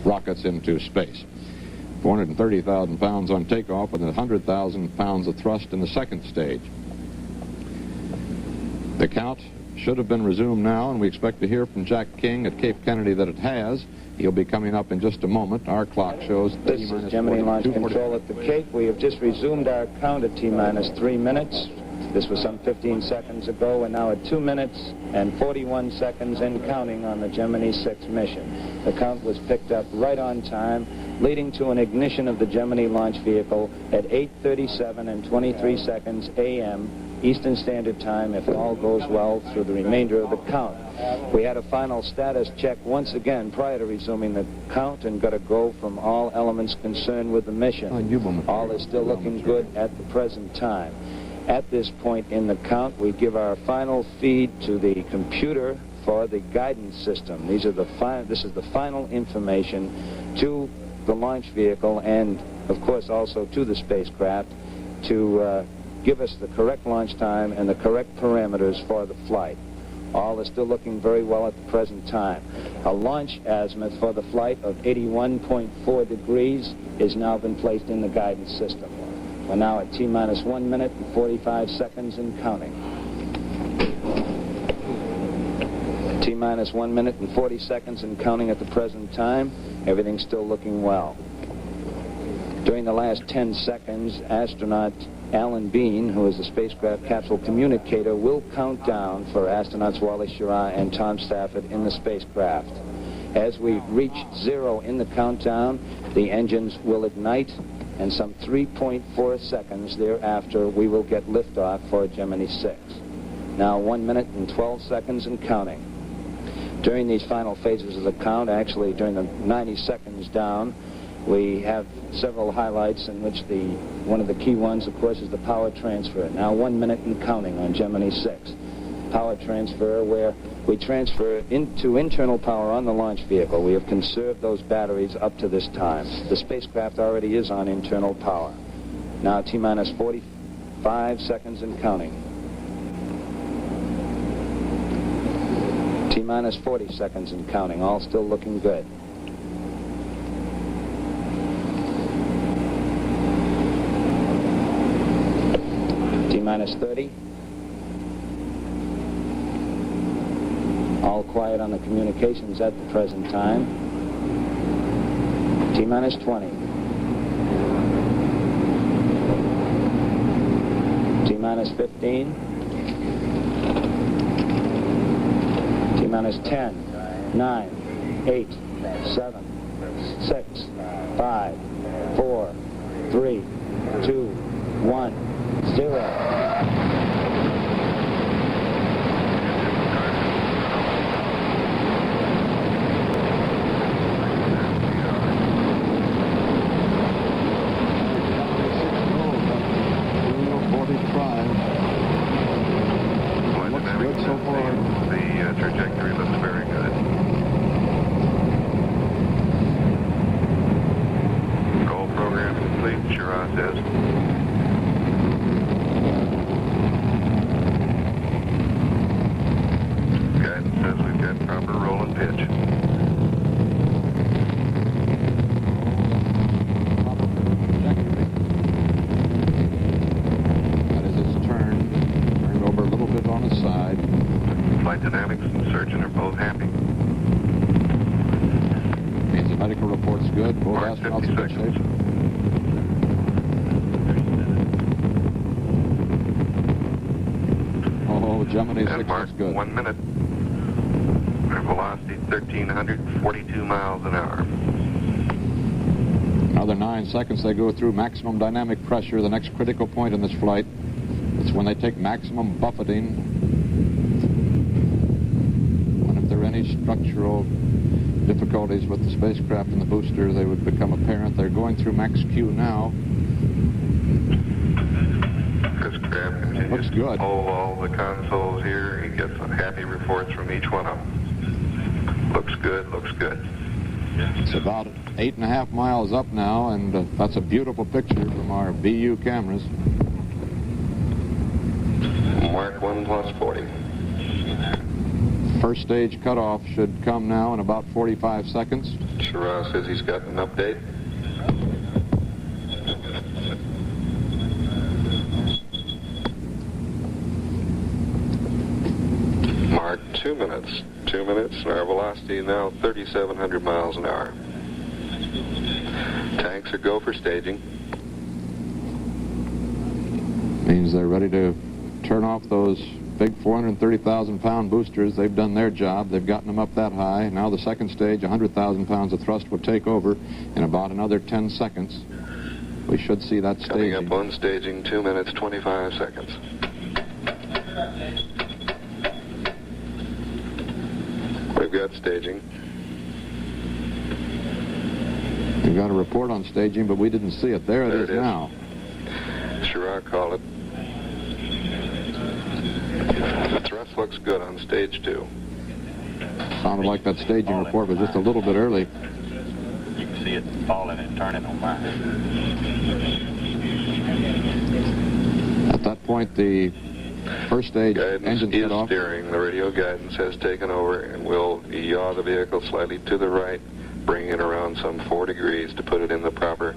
rockets into space. 430,000 pounds on takeoff with 100,000 pounds of thrust in the second stage. The count should have been resumed now, and we expect to hear from Jack King at Cape Kennedy that it has. He'll be coming up in just a moment. Our clock shows This is Gemini Launch Control at the Cape. We have just resumed our count at T-minus 3 minutes. This was some 15 seconds ago. We're now at 2 minutes and 41 seconds and counting on the Gemini 6 mission. The count was picked up right on time, leading to an ignition of the Gemini launch vehicle at 8:37 and 23 seconds a.m. Eastern Standard Time, if all goes well, through the remainder of the count. We had a final status check once again prior to resuming the count and got a go from all elements concerned with the mission. All is still looking good at the present time. At this point in the count, we give our final feed to the computer for the guidance system. This is the final information to the launch vehicle and, of course, also to the spacecraft to give us the correct launch time and the correct parameters for the flight. All is still looking very well at the present time. A launch azimuth for the flight of 81.4 degrees has now been placed in the guidance system. We're now at T-minus 1 minute and 45 seconds and counting. T-minus 1 minute and 40 seconds and counting at the present time. Everything's still looking well. During the last 10 seconds, astronaut Alan Bean, who is the spacecraft capsule communicator, will count down for astronauts Wally Schirra and Tom Stafford in the spacecraft. As we reach 0 in the countdown, the engines will ignite, and some 3.4 seconds thereafter, we will get liftoff for Gemini 6. Now 1 minute and 12 seconds and counting. During these final phases of the count, actually during the 90 seconds down, we have several highlights in which one of the key ones, of course, is the power transfer. Now 1 minute and counting on Gemini 6. Power transfer, where we transfer into internal power on the launch vehicle. We have conserved those batteries up to this time. The spacecraft already is on internal power. Now T-minus 45 seconds and counting. T-minus 40 seconds and counting, all still looking good. T-minus 30. All quiet on the communications at the present time. T-minus 20. T-minus 15. T-minus 10, 9, 8, 7, 6, 5, 4, 3, 2, 1, 0. Gemini 6 is good. 1 minute. Our velocity 1,342 miles an hour. Another 9 seconds they go through maximum dynamic pressure, the next critical point in this flight. It's when they take maximum buffeting. And if there are any structural difficulties with the spacecraft and the booster, they would become apparent. They're going through max Q now. Looks good. All the consoles here. He gets happy reports from each one of them. Looks good, looks good. It's about 8.5 miles up now, and that's a beautiful picture from our VU cameras. Mark 1 plus 40. First stage cutoff should come now in about 45 seconds. Shira says he's got an update. Mark 2 minutes. 2 minutes, and our velocity now 3,700 miles an hour. Tanks are go for staging. Means they're ready to turn off those big 430,000-pound boosters. They've done their job. They've gotten them up that high. Now the second stage, 100,000 pounds of thrust will take over in about another 10 seconds. We should see that staging. Coming up on staging, 2 minutes, 25 seconds. We've got staging. We've got a report on staging, but we didn't see it. There it is now. Shira called it. The thrust looks good on stage 2. Sounded like that staging report was just a little bit early. You can see it falling and turning on mine. At that point, the first stage engine is shut off. steering. The radio guidance has taken over, and we'll yaw the vehicle slightly to the right, bring it around some 4 degrees to put it in the proper